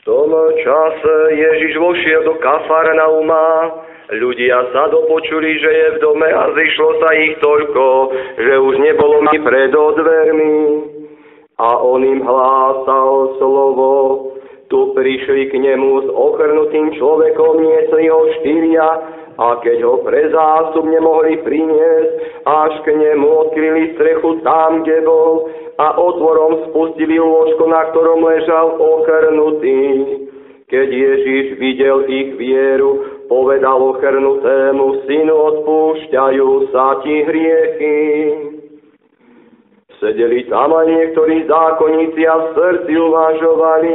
tom čase Ježiš vošiel do Kafarnauma. Ľudia sa dopočuli, že je v dome a zišlo sa ich toľko, že už nebolo mi pred dvermi. A on im hlásal slovo. Tu prišli k nemu s ochrnutým človekom, niesli ho 4, a keď ho pre zástup nemohli priniesť, až k nemu odkryli strechu tam, kde bol, a otvorom spustili lôžko, na ktorom ležal ochrnutý. Keď Ježiš videl ich vieru, povedal ochrnutému: synu, odpúšťajú sa ti hriechy. Sedeli tam aj niektorí zákonníci a v srdci uvažovali: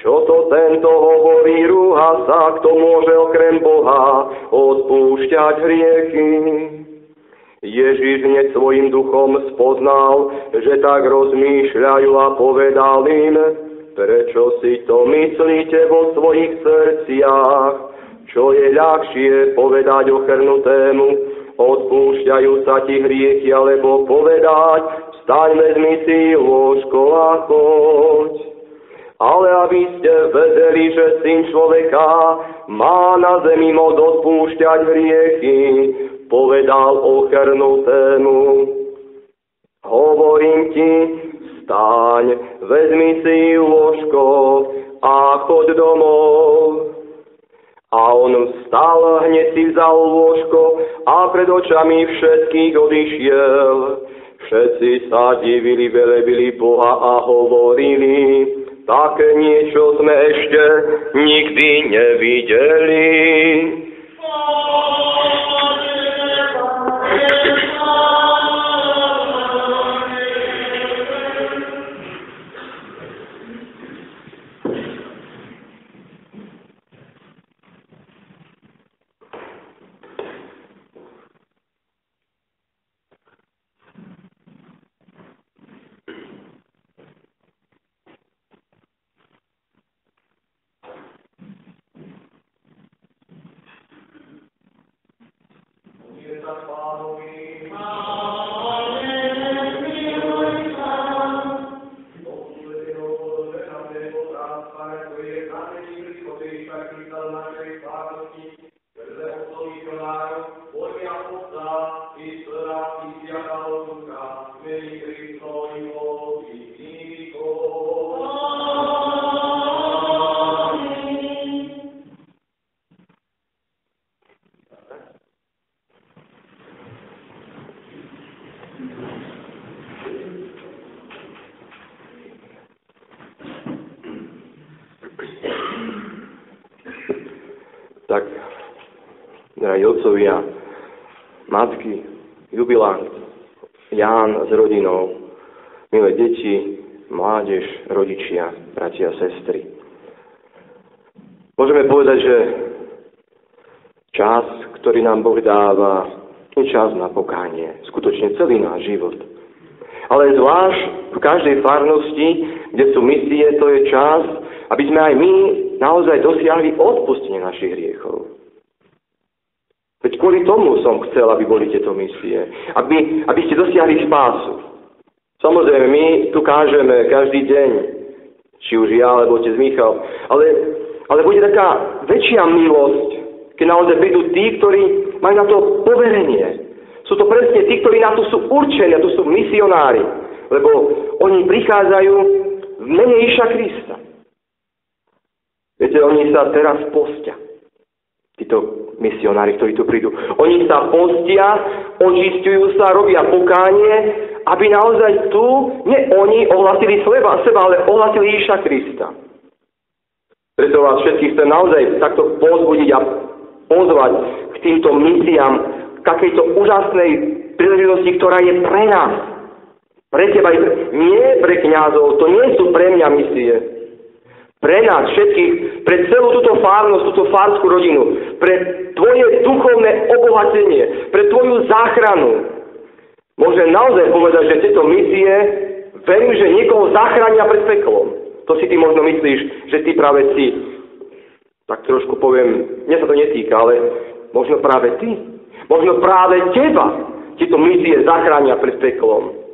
čo to tento hovorí, rúha sa, kto môže okrem Boha odpúšťať hriechy. Ježiš hneď svojim duchom spoznal, že tak rozmýšľajú, a povedal im: prečo si to myslíte vo svojich srdciach? Čo je ľahšie povedať ochrnutému: odpúšťajú sa ti hriechy, alebo povedať: vstaň, vezmi si lôžko a choď. Ale aby ste vedeli, že Syn človeka má na zemi moc odpúšťať hriechy, povedal ochrnutému: hovorím ti, vstaň, vezmi si lôžko a choď domov. A on vstal, hneď si vzal lôžko a pred očami všetkých odišiel. Všetci sa divili, velebili Boha a hovorili: také niečo sme ešte nikdy nevideli. Tak, drahí otcovia, matky, jubilant, Ján s rodinou, milé deti, mládež, rodičia, bratia a sestry. Môžeme povedať, že čas, ktorý nám Boh dáva, je čas na pokánie, skutočne celý náš život. Ale zvlášť v každej farnosti, kde sú misie, to je čas, aby sme aj my naozaj dosiahli odpustenie našich hriechov. Veď kvôli tomu som chcel, aby boli tieto misie. Aby ste dosiahli spásu. Samozrejme, my tu kážeme každý deň, či už ja, alebo otec Michal, ale bude taká väčšia milosť, keď naozaj prídu tí, ktorí majú na to poverenie. Sú to presne tí, ktorí na to sú určení, a to sú misionári. Lebo oni prichádzajú v mene Ježiša Krista. Viete, oni sa teraz postia. Títo misionári, ktorí tu prídu. Oni sa postia, očistujú sa, robia pokánie, aby naozaj tu, nie oni ohlasili seba, ale ohlasili Ježiša Krista. Preto vás všetkých chcem naozaj takto povzbudiť a pozvať k týmto misiám, k takejto úžasnej príležitosti, ktorá je pre nás. Pre teba, nie pre kňazov, to nie sú pre mňa misie. Pre nás všetkých, pre celú túto farnosť, túto farskú rodinu, pre tvoje duchovné obohatenie, pre tvoju záchranu. Môžem naozaj povedať, že tieto misie, verím, že niekoho zachránia pred peklom. To si ty možno myslíš, že ty práve si, tak trošku poviem, mňa sa to netýka, ale možno práve ty, možno práve teba tieto misie zachránia pred peklom.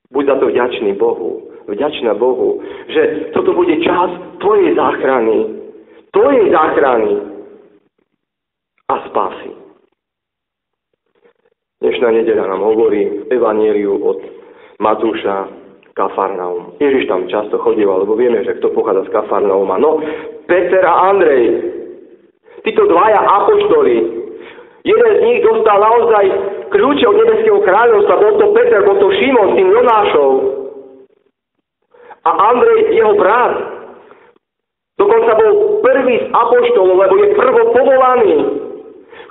Buď za to vďačný Bohu. vďačná Bohu, že toto bude čas tvojej záchrany a spásy. Dnešná nedeľa nám hovorí evanjeliu od Matúša Kafarnaum. Ježiš tam často chodieval, lebo vieme, že kto pochádza z Kafarnauma. No, Peter a Andrej, títo dvaja apoštoli, jeden z nich dostal naozaj kľúče od nebeského kráľovstva, bol to Peter, bol to Šimon, syn Jonášov. A Andrej, jeho brat, dokonca bol prvý z apoštolov, lebo je prvopovolaný,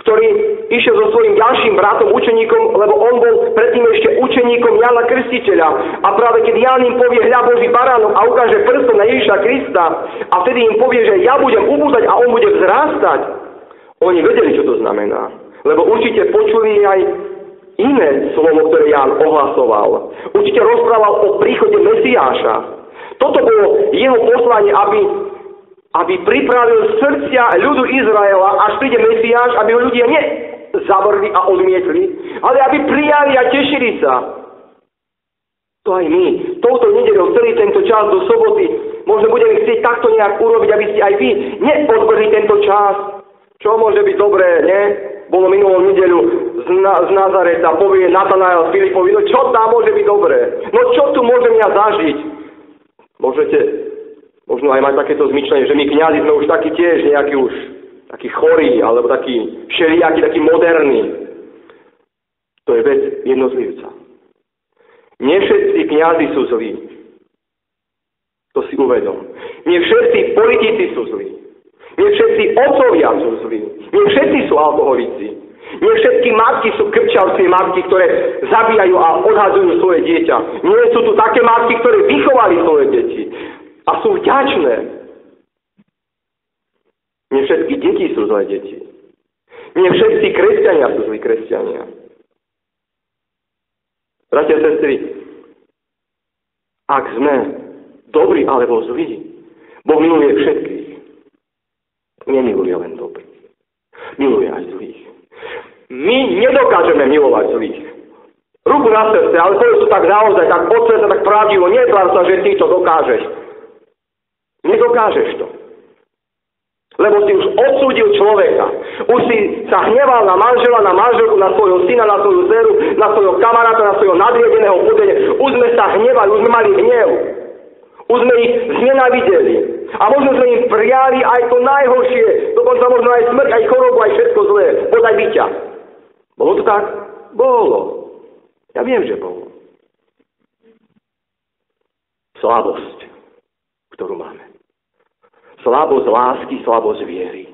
ktorý išiel so svojím ďalším bratom, učeníkom, lebo on bol predtým ešte učeníkom Jana Krstiteľa. A práve keď Jan im povie, hľa Boží baránok a ukáže prstom na Ježiša Krista a vtedy im povie, že ja budem ubúdať a on bude vzrástať, oni vedeli, čo to znamená. Lebo určite počuli aj iné slovo, ktoré Ján ohlasoval. Určite rozprával o príchode Mesiáša. Toto bolo jeho poslanie, aby pripravil srdcia ľudu Izraela, až príde Mesiáš, aby ho ľudia nezavrli a odmietli, ale aby prijali a tešili sa. To aj my. Touto nedeľou celý tento čas do soboty možno budeme chcieť takto nejak urobiť, aby ste aj vy neodbrali tento čas. Čo môže byť dobré, nie? Bolo minulú nedeľu z Nazareta, povie Natanael Filipovi, no čo tam môže byť dobré? No čo tu môžem ja zažiť? Môžete možno aj mať takéto zmyšľanie, že my kňazi sme už takí tiež nejakí už takí chorí, alebo takí všelijakí, takí moderní. To je vec jednotlivca. Nie všetci kňazi sú zlí. To si uvedom. Nie všetci politici sú zlí. Nie všetci otcovia sú zlí. Nie všetci sú alkoholici. Nie všetky matky sú krčavské matky, ktoré zabíjajú a odhadzujú svoje dieťa. Nie sú tu také matky, ktoré vychovali svoje deti a sú vďačné. Nie všetky deti sú zlé deti. Nie všetci kresťania sú zlí kresťania. Bratia a sestry, ak sme dobrí alebo zlí, Boh miluje všetkých. Nemiluje len dobrých. Miluje aj zlých. My nedokážeme milovať zlých. Ruku na srdce, ale to sú tak naozaj, tak od srdca, tak pravdivo. Nie je pravda, že ty to dokážeš. Nedokážeš to. Lebo si už odsúdil človeka. Už si sa hneval na manžela, na manželku, na svojho syna, na svoju dceru, na svojho kamaráta, na svojho nadriadeného podenia. Už sme sa hnevali, už sme mali hnev. Už sme ich znenávideli. A možno sme im prijali aj to najhoršie. Dokonca možno aj smrť, aj chorobu, aj všetko zlé. Podaj byťa. Bolo to tak? Bolo. Ja viem, že bolo. Slabosť, ktorú máme. Slabosť lásky, slabosť viery.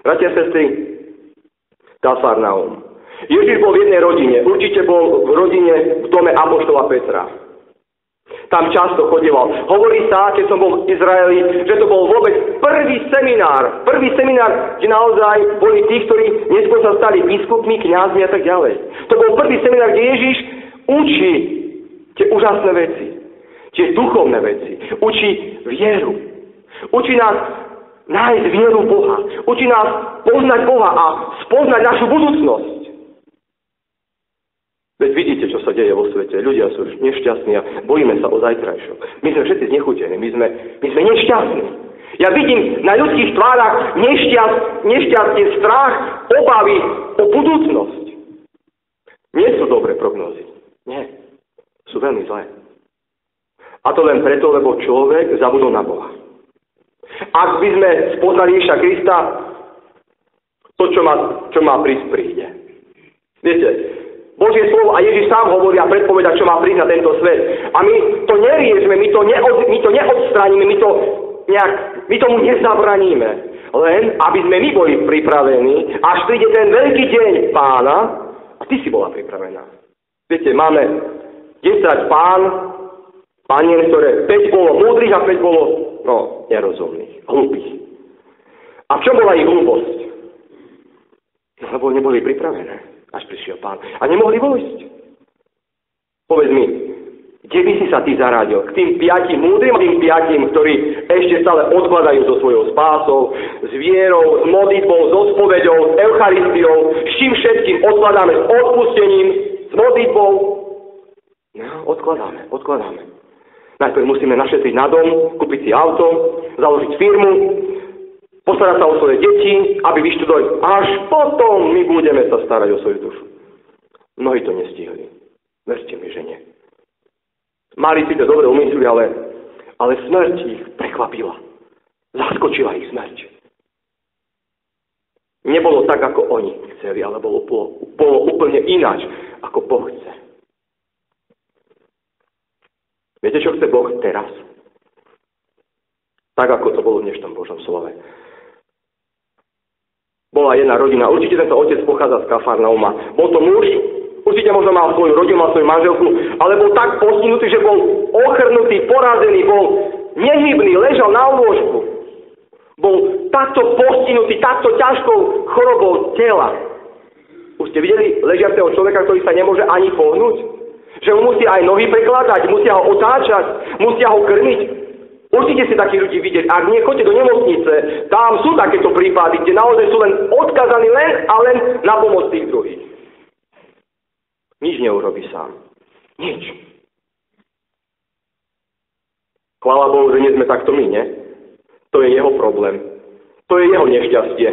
Bratia a sestry, Kafarnaum. Ježiš bol v jednej rodine. Určite bol v rodine v dome apoštola Petra. Tam často chodieval. Hovorí sa, keď som bol v Izraeli, že to bol vôbec prvý seminár. Prvý seminár, kde naozaj boli tí, ktorí neskôr sa stali biskupmi, kňazmi a tak ďalej. To bol prvý seminár, kde Ježiš učí tie úžasné veci. Tie duchovné veci. Učí vieru. Učí nás nájsť vieru Boha. Učí nás poznať Boha a spoznať našu budúcnosť. Veď vidíte, čo sa deje vo svete. Ľudia sú nešťastní a bojíme sa o zajtrajšok. My sme všetci znechutení. My sme nešťastní. Ja vidím na ľudských tvárach nešťastie, strach, obavy o budúcnosť. Nie sú dobré prognózy. Nie. Sú veľmi zlé. A to len preto, lebo človek zabudol na Boha. Ak by sme spoznali Ježiša Krista, to, čo má prísť, príde. Viete, Božie slovo a Ježiš sám hovorí a predpovedá, čo má prísť na tento svet. A my to neriežeme, my to neodstránime, my tomu nezabraníme. Len, aby sme my boli pripravení, až príde ten veľký deň Pána, a ty si bola pripravená. Viete, máme 10 panien, ktoré 5 bolo múdrych a 5 bolo, nerozumných, hlúpých. A v čom bola ich hlúposť? Lebo neboli pripravené, až prišiel Pán. A nemohli vojsť. Povedz mi, kde by si sa ty zaradil? K tým 5 múdrym, tým 5, ktorí ešte stále odkladajú so svojou spásou, s vierou, s modlitbou, so spoveďou, s Eucharistiou, s čím všetkým odkladáme, s odpustením, s modlitbou. No, odkladáme. Najprv musíme našetriť na dom, kúpiť si auto, založiť firmu, postarať sa o svoje deti, aby vyštudovali. Až potom my budeme sa starať o svoju dušu. Mnohí to nestihli. Verte mi, že nie. Mali si to dobre umysly, ale smrť ich prekvapila. Zaskočila ich smrť. Nebolo tak, ako oni chceli, ale bolo úplne ináč, ako Boh chce. Viete, čo chce Boh teraz? Tak, ako to bolo v dnešnom Božom slove. Bola jedna rodina, určite tento otec pochádza z Kafarnauma. Bol to muž, určite možno mal svoju rodinu, mal svoju manželku, ale bol tak postihnutý, že bol ochrnutý, porazený, bol nehybný, ležal na lôžku. Bol takto postihnutý, takto ťažkou chorobou tela. Už ste videli ležiaceho človeka, ktorý sa nemôže ani pohnúť? Že mu musia aj nohy prekladať, musia ho otáčať, musia ho krmiť. Určite si takých ľudí vidieť. Ak nie, choďte do nemocnice, tam sú takéto prípady, kde naozaj sú len odkazaní len a len na pomoc tých druhých. Nič neurobí sám. Nič. Chvála Bohu, že nie sme takto my, nie? To je jeho problém. To je jeho nešťastie.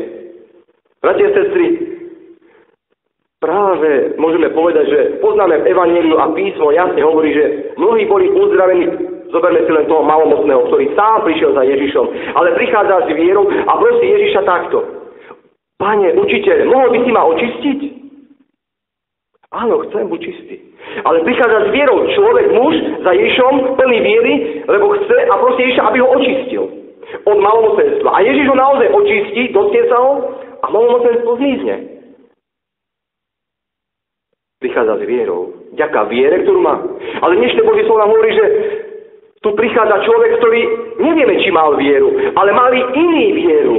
Bratia a sestry, práve môžeme povedať, že poznáme v Evanjeliu a písmo jasne hovorí, že mnohí boli uzdravení. Zoberme si len toho malomocného, ktorý sám prišiel za Ježišom, ale prichádza s vierou a prosí Ježiša takto. Pane, učiteľ, mohol by si ma očistiť? Áno, chcem buď čistý. Ale prichádza s vierou človek, muž za Ježišom, plný viery, lebo chce a prosí Ježiša, aby ho očistil od malomocenstva. A Ježiš ho naozaj očistí, dotkne sa ho a malomocenstvo zmizne. Prichádza s vierou. Vďaka viere, ktorú má. Ale dnešné Božie slovo nám hovorí, že tu prichádza človek, ktorý nevieme, či mal vieru, ale mali iný vieru.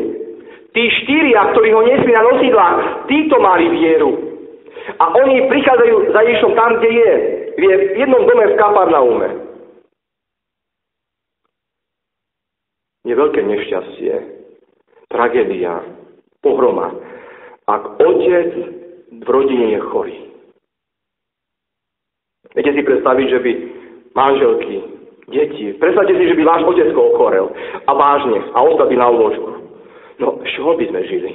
Tí štyria, ktorí ho nesli na nosidlách, títo mali vieru. A oni prichádzajú za Ježišom tam, kde je. V jednom dome v Kafarnaume. Je veľké nešťastie, tragédia, pohroma, ak otec v rodine je chorý. Viete si predstaviť, že by manželky, deti, predstavte si, že by váš otecko ochorel a vážne a ostal by na lôžku. No, z čoho by sme žili?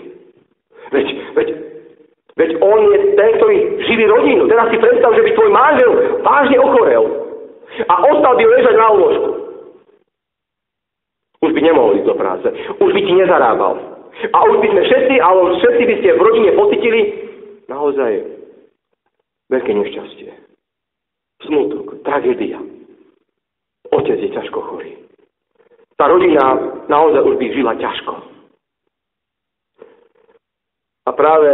Veď on je ten, ktorý živí rodinu. Teraz si predstav, že by tvoj manžel vážne ochorel a ostal by ležať na lôžku. Už by nemohol ísť do práce. Už by ti nezarábal. A už by sme všetci by ste v rodine pocitili naozaj veľké nešťastie. Smutok, tragédia. Otec je ťažko chorý. Tá rodina naozaj už by žila ťažko. A práve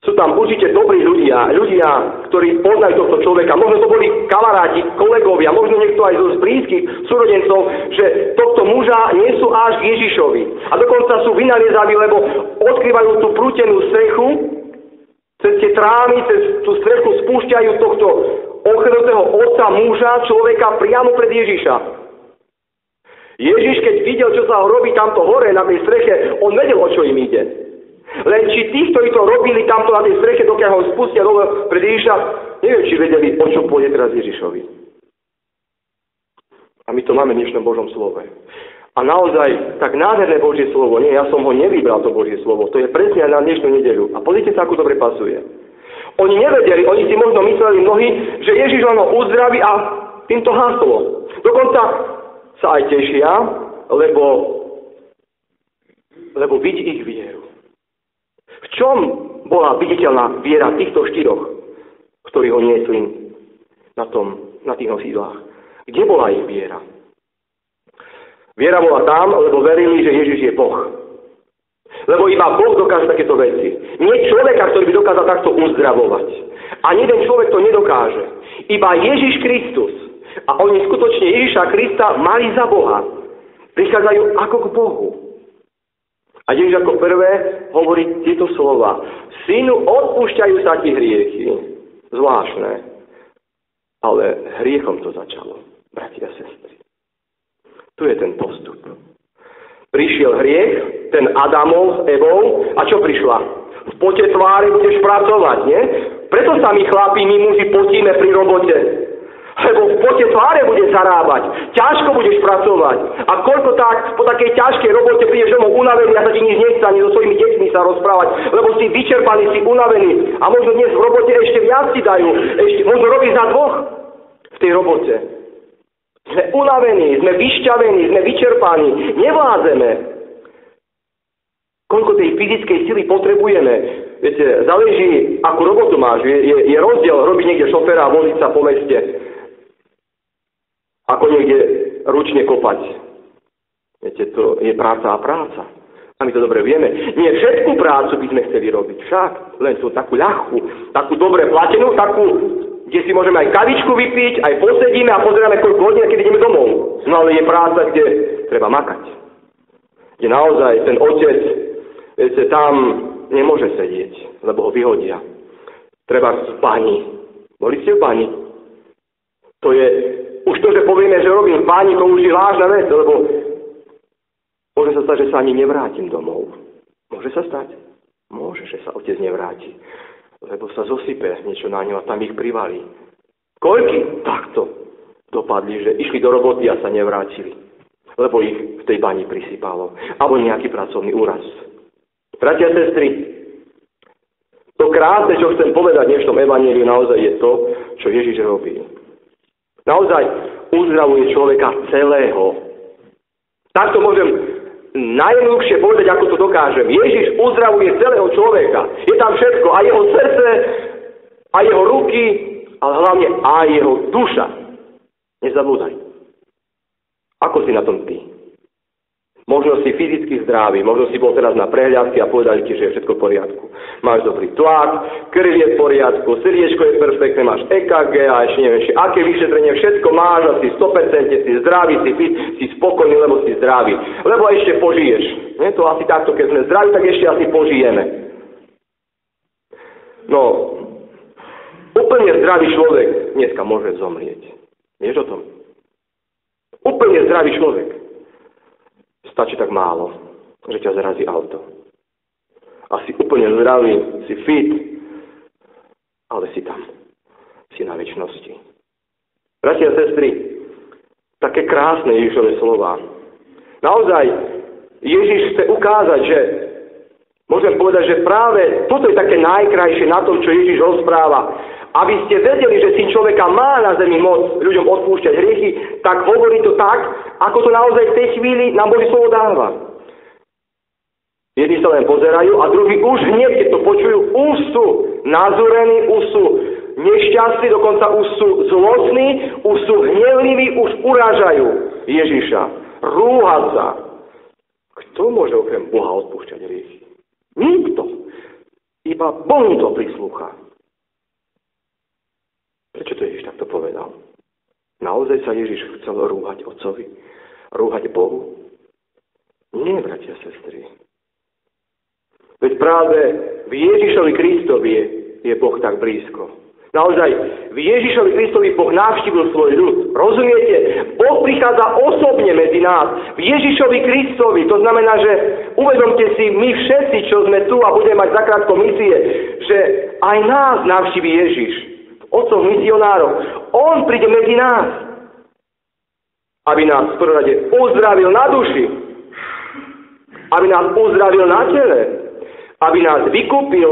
sú tam určite dobrí ľudia, ktorí poznajú tohto človeka. Možno to boli kamaráti, kolegovia, možno niekto aj zo blízkych súrodencov, že tohto muža nesú až k Ježišovi. A dokonca sú vynaliezaví, lebo odkrývajú tú prútenú strechu, cez tie trámy, cez tú strechu spúšťajú tohto ochrnutého otca, muža, človeka priamo pred Ježiša. Ježiš, keď videl, čo sa robí tamto hore na tej streche, on vedel, o čo im ide. Len či tí, ktorí to robili tamto na tej streche, dokiaľ ho spustia dole pred Ježiša, neviem, či vedeli, o čo pôjde teraz Ježišovi. A my to máme v dnešnom Božom slove. A naozaj, tak nádherné Božie slovo, nie, ja som ho nevybral, to Božie slovo, to je presne na dnešnú nedeľu. A pozrite sa, ako dobre pasuje. Oni nevedeli, oni si možno mysleli mnohí, že Ježiš len ho uzdraví a tým to haslo. Dokonca sa aj tešia, lebo vidí ich vieru. V čom bola viditeľná viera týchto štyroch, ktorí ho niesli na tých nosídlách? Kde bola ich viera? Viera bola tam, lebo verili, že Ježiš je Boh. Lebo iba Boh dokáže takéto veci. Nie človeka, ktorý by dokázal takto uzdravovať. Ani jeden človek to nedokáže. Iba Ježiš Kristus. A oni skutočne Ježiša Krista mali za Boha. Prichádzajú ako k Bohu. A Ježiš ako prvé hovorí tieto slova. Synu, odpúšťajú sa ti hriechy. Zvláštne. Ale hriechom to začalo, bratia a sestry. Tu je ten postup. Prišiel hriech, ten Adamov s Evou, a čo prišla? V pote tvári budeš pracovať, nie? Preto sa my chlapi, my muži potíme pri robote. lebo v pote tváre budeš zarábať, ťažko budeš pracovať. A koľko tak po takej ťažkej robote prídeš domov unavený a sa ti nič nechce ani so svojimi deťmi sa rozprávať, lebo si vyčerpaný, si unavený a možno dnes v robote ešte viac ti dajú, ešte možno robíš za dvoch v tej robote. Sme unavení, sme vyšťavení, sme vyčerpaní, nevládzeme. Koľko tej fyzickej sily potrebujeme? Viete, záleží, akú robotu máš. Je rozdiel robiť niekde šoféra a voziť sa po meste. Ako niekde ručne kopať. Viete, to je práca a práca. A my to dobre vieme. Nie všetku prácu by sme chceli robiť. Však len tú takú ľahkú, takú dobre platenú, takú, kde si môžeme aj kavičku vypiť, aj posedíme a pozeráme koľko hodín, keď ideme domov. No ale je práca, kde treba makať. Kde naozaj ten otec, viete, tam nemôže sedieť, lebo ho vyhodia. Treba v bani. Boli ste v bani? To je, už to, že povieme, že robím v bani, to už je vážna vec, lebo môže sa stať, že sa ani nevrátim domov. Môže sa stať? Môže, že sa otec nevráti. Lebo sa zosype niečo na ňo a tam ich privalí. Koľky takto dopadli, že išli do roboty a sa nevrátili. Lebo ich v tej bani prisypalo. Alebo nejaký pracovný úraz. Bratia a sestry, to krásne, čo chcem povedať v dnešnom evanjeliu, naozaj je to, čo Ježiš robí. Naozaj uzdravuje človeka celého. Takto môžem najjednoduchšie povedať, ako to dokážem. Ježiš uzdravuje celého človeka. Je tam všetko, aj jeho srdce, aj jeho ruky, ale hlavne aj jeho duša. Nezabúdaj. Ako si na tom ty? Možno si fyzicky zdravý, možno si bol teraz na prehľadke a povedali ti, že je všetko v poriadku. Máš dobrý tlak, krv je v poriadku, srdiečko je perfektné, máš EKG a ešte neviem, aké vyšetrenie, všetko máš a si 100%, si zdravý, si fit, si spokojný, lebo si zdravý. Lebo ešte požiješ. Nie? To asi takto, keď sme zdraví, tak ešte asi požijeme. No, úplne zdravý človek dneska môže zomrieť. Vieš o tom? Úplne zdravý človek. Stačí tak málo, že ťa zrazí auto. A si úplne zdravý, si fit, ale si tam. Si na večnosti. Bratia a sestry, také krásne Ježišove slová. Naozaj, Ježiš chce ukázať, že môžem povedať, že práve toto je také najkrajšie na tom, čo Ježiš rozpráva. Aby ste vedeli, že Syn človeka má na zemi moc ľuďom odpúšťať hriechy, tak hovorí to tak, ako to naozaj v tej chvíli nám Božie slovo dáva. Jedni sa len pozerajú a druhí už hneď, keď to počujú, už sú nazúrení, už sú nešťastní, dokonca už sú zlostní, už sú hnevliví, už urážajú Ježiša. Rúhať sa. Kto môže okrem Boha odpúšťať hriechy? Nikto. Iba Bohu to prislúcha. Prečo to Ježiš takto povedal? Naozaj sa Ježiš chcel rúhať Otcovi? Rúhať Bohu? Nie, bratia a sestry. Veď práve v Ježišovi Kristovi je Boh tak blízko. Naozaj, v Ježišovi Kristovi Boh navštívil svoj ľud. Rozumiete? Boh prichádza osobne medzi nás. V Ježišovi Kristovi. To znamená, že uvedomte si, my všetci, čo sme tu a budeme mať zakrátko misie, že aj nás navštíví Ježiš. Otcov misionárov. On príde medzi nás, aby nás v prvom rade uzdravil na duši, aby nás uzdravil na tele, aby nás vykúpil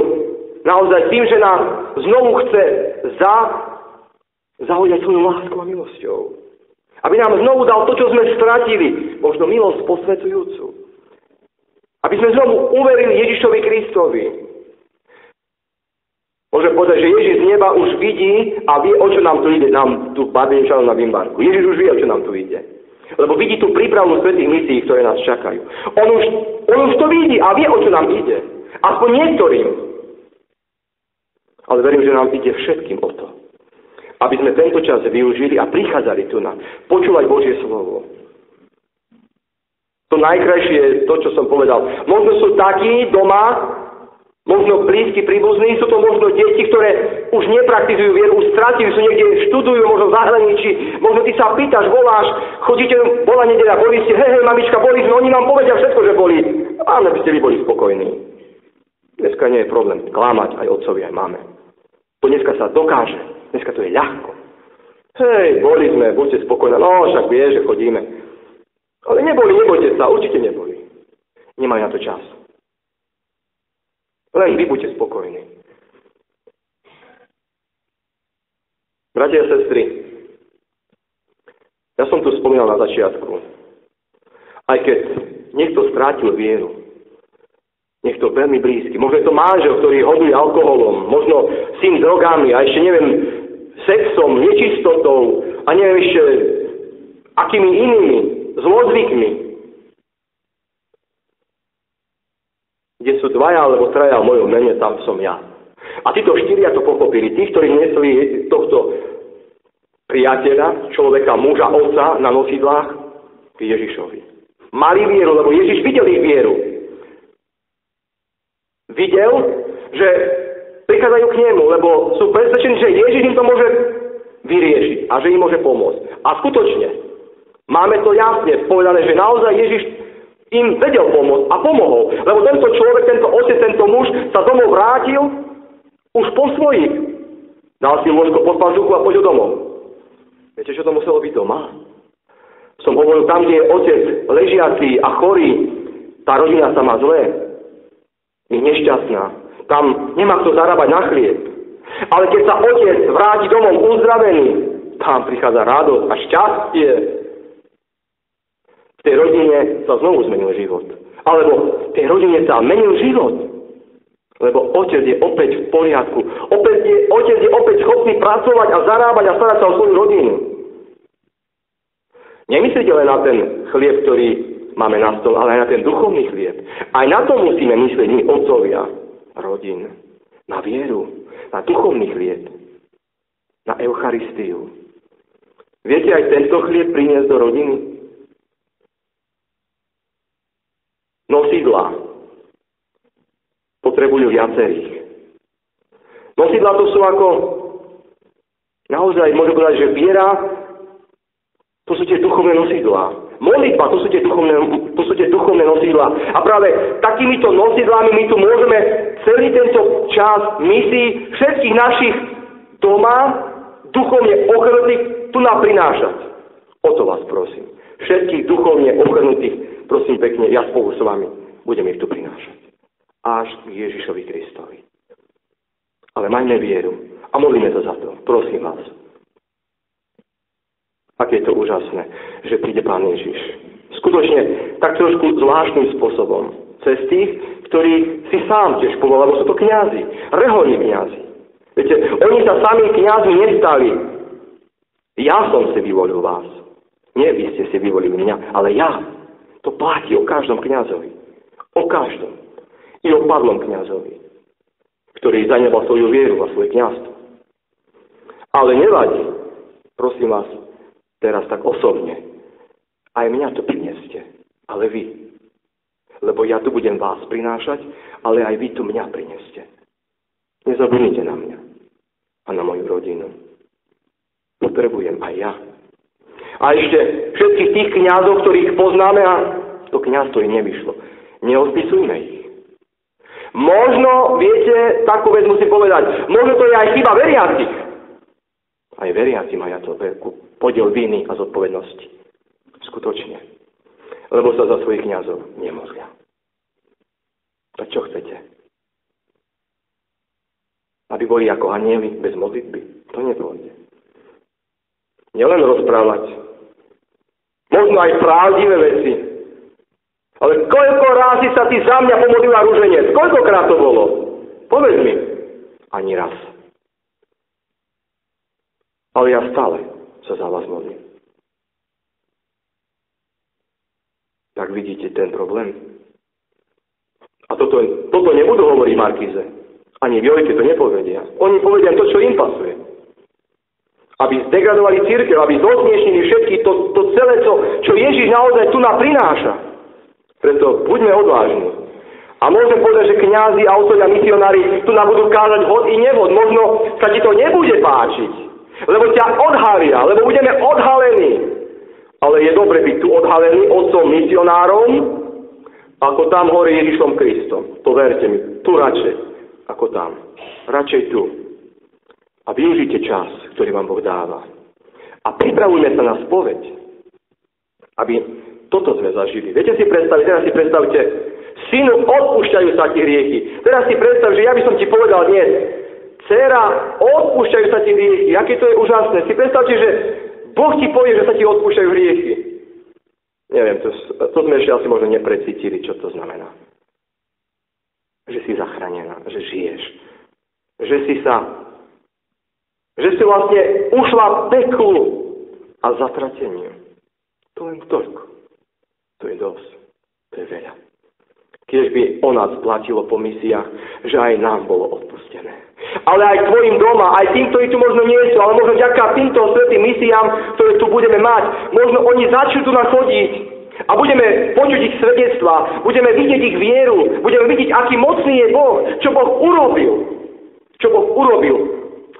naozaj tým, že nás znovu chce zahoďať svojou láskou a milosťou. Aby nám znovu dal to, čo sme stratili, možno milosť posväcujúcu. Aby sme znovu uverili Ježišovi Kristovi. Môžem povedať, že Ježiš z neba už vidí a vie, o čo nám tu ide, nám tu babinčalo na Bimbarku. Ježiš už vie, o čo nám tu ide. Lebo vidí tú prípravu svätých misií, ktoré nás čakajú. On už to vidí a vie, o čo nám ide. Aspoň niektorým. Ale verím, že nám ide všetkým o to. Aby sme tento čas využili a prichádzali tu na počúvať Božie slovo. To najkrajšie je to, čo som povedal. Možno sú takí doma, možno blízky, príbuzní, sú to možno deti, ktoré už nepraktizujú vieru, už stratili, sú niekde, študujú, možno v zahraničí, možno ty sa pýtaš, voláš, chodíte, bola nedeľa, boli ste, hej, mamička, boli sme, oni vám povedia všetko, že boli. Áno, by ste vy boli spokojní. Dneska nie je problém klamať aj otcovi, aj máme. To dneska sa dokáže, dneska to je ľahko. Hej, boli sme, buďte spokojní. No, však vie, že chodíme. Ale nebojte sa, určite neboli. Nemajú na to čas. Len vy buďte spokojní. Bratia a sestry, ja som tu spomínal na začiatku. Aj keď niekto strátil vieru, niekto veľmi blízky, možno je to manžel, ktorý hoduje alkoholom, možno syn drogami a ešte neviem, sexom, nečistotou a neviem ešte akými inými zlozvykmi. Kde sú dvaja alebo traja v mojom mene, tam som ja. A títo štyria to pochopili. Tí, ktorí nesli tohto priateľa, človeka, muža, otca na nosidlách k Ježišovi. Mali vieru, lebo Ježiš videl ich vieru. Videl, že prichádzajú k nemu, lebo sú presvedčení, že Ježiš im to môže vyriešiť a že im môže pomôcť. A skutočne, máme to jasne povedané, že naozaj Ježiš im vedel pomôcť a pomohol. Lebo tento človek, tento otec, tento muž sa domov vrátil už po svojich. Dal si lôžko pod pazuchu a poďo domov. Viete, čo to muselo byť doma? Som hovoril, tam, kde je otec ležiaci a chorý, tá rodina sa má zlé. Je nešťastná. Tam nemá kto zarábať na chlieb. Ale keď sa otec vráti domov uzdravený, tam prichádza radosť a šťastie. V tej rodine sa znovu zmenil život. Alebo v tej rodine sa menil život. Lebo otec je opäť v poriadku. Otec je opäť schopný pracovať a zarábať a starať sa o svoju rodinu. Nemyslíte len na ten chlieb, ktorý máme na stole, ale aj na ten duchovný chlieb. Aj na to musíme myslieť my, otcovia rodín. Na vieru, na duchovný chlieb, na Eucharistiu. Viete aj tento chlieb priniesť do rodiny? Nosidlá potrebujú viacerých. Nosidlá to sú ako, naozaj môžem povedať, že viera, to sú tie duchovné nosidlá. Modlitba, to sú tie duchovné nosidlá. A práve takýmito nosidlami my tu môžeme celý tento čas misií všetkých našich doma duchovne ochrnutých tu nám prinášať. O to vás prosím. Všetkých duchovne ochrnutých, prosím pekne, ja spolu s vami budem ich tu prinášať. Až k Ježišovi Kristovi. Ale majme vieru a modlíme sa za to. Prosím vás. Aké je to úžasné, že príde Pán Ježiš. Skutočne tak trošku zvláštnym spôsobom. Cez tých, ktorých si sám tiež povolal, lebo sú to kňazi, reholní kňazi. Viete, oni sa sami kňazmi nestali. Ja som si vyvolil vás. Nie vy ste si vyvolili mňa, ale ja. To platí o každom kňazovi. O každom. I o padlom kňazovi, ktorý zanebal svoju vieru a svoje kňazstvo. Ale nevadí. Prosím vás, teraz tak osobne. Aj mňa to prineste. Ale vy. Lebo ja tu budem vás prinášať, ale aj vy tu mňa prineste. Nezabudnite na mňa a na moju rodinu. Potrebujem aj ja. A ešte všetkých tých kňazov, ktorých poznáme a to kňazstvo im nevyšlo. Neodpisujme ich. Možno, viete, takú vec musím povedať, možno to je aj chyba veriacich. Aj veriaci majú to veľkú podiel viny a zodpovednosti. Skutočne. Lebo sa za svojich kňazov nemodlia. A čo chcete? Aby boli ako anjeli bez modlitby? To nepôjde. Nielen rozprávať. Možno aj pravdivé veci. Ale koľko rázy sa ty za mňa pomodlila ruženec? Koľkokrát to bolo? Povedz mi. Ani raz. Ale ja stále sa za vás modlím. Tak vidíte ten problém? A toto nebudú hovoriť Markíze. Ani Viojke to nepovedia. Oni povedia to, čo im pasuje. Aby zdegradovali cirkev, aby zosmiešnili všetky to celé, čo Ježiš naozaj tu nám prináša. Preto buďme odvážni. A môžem povedať, že kňazi, autori a misionári tu nám budú kázať hod i nevhod. Možno sa ti to nebude páčiť, lebo ťa odhalia, lebo budeme odhalení. Ale je dobre byť tu odhalený otcom misionárom, ako tam hore Ježišom Kristom. To verte mi, tu radšej, ako tam. Radšej tu. A využite čas, ktorý vám Boh dáva. A pripravujme sa na spoveď, aby toto sme zažili. Viete si predstaviť, teraz si predstavte, synu, odpúšťajú sa ti hriechy. Teraz si predstav, že ja by som ti povedal dnes, dcera, odpúšťajú sa ti hriechy. Aké to je úžasné. Si predstavte, že Boh ti povie, že sa ti odpúšťajú hriechy. Neviem, to sme ešte asi možno neprecítili, čo to znamená. Že si zachránená, že žiješ. Že si vlastne ušla peklu a zatrateniu. To len toľko. To je dosť. To je veľa. Keď by o nás platilo po misiách, že aj nám bolo odpustené. Ale aj tvojim doma, aj tým, ktorí tu možno nie sú, ale možno vďaka týmto svätým misiám, ktoré tu budeme mať, možno oni začnú tu nachodiť a budeme počuť ich svedectvá, budeme vidieť ich vieru, budeme vidieť, aký mocný je Boh, čo Boh urobil. Čo Boh urobil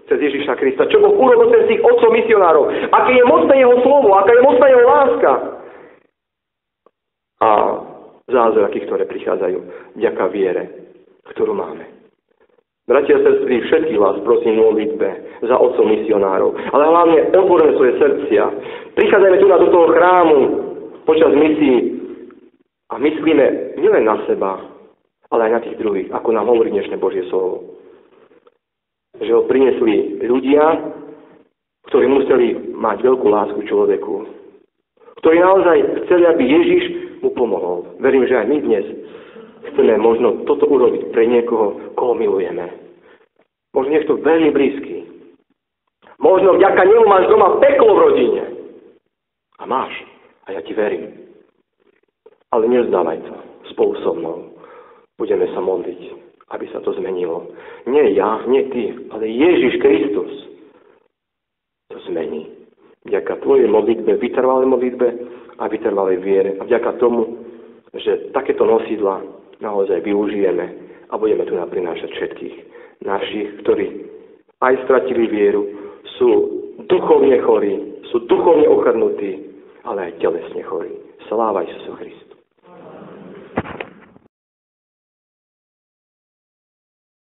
cez Ježiša Krista, čo Boh urobil cez tých otcov misionárov, aké je mocné jeho slovo, aká je mocná jeho láska. A zázraky, ktoré prichádzajú vďaka viere, ktorú máme. Bratia a sestry, všetkých vás prosím o modlitbe za otcov misionárov, ale hlavne otvorene svoje srdcia. Prichádzajme tu do toho chrámu počas misií a myslíme nielen na seba, ale aj na tých druhých, ako nám hovorí dnešné Božie slovo. Že ho priniesli ľudia, ktorí museli mať veľkú lásku človeku, ktorí naozaj chceli, aby Ježiš mu pomohol. Verím, že aj my dnes chceme možno toto urobiť pre niekoho, koho milujeme. Možno niekto veľmi blízky. Možno vďaka nemu máš doma peklo v rodine. A máš. A ja ti verím. Ale nevzdávaj to. Spolu so mnou budeme sa modliť, aby sa to zmenilo. Nie ja, nie ty, ale Ježiš Kristus to zmení. Vďaka tvojej modlitbe, vytrvalej modlitbe a vytrvalej viere. A vďaka tomu, že takéto nosidlá naozaj využijeme a budeme tu prinášať všetkých našich, ktorí aj stratili vieru, sú duchovne chorí, sú duchovne ochrnutí, ale aj telesne chorí. Sláva Isusu Christu.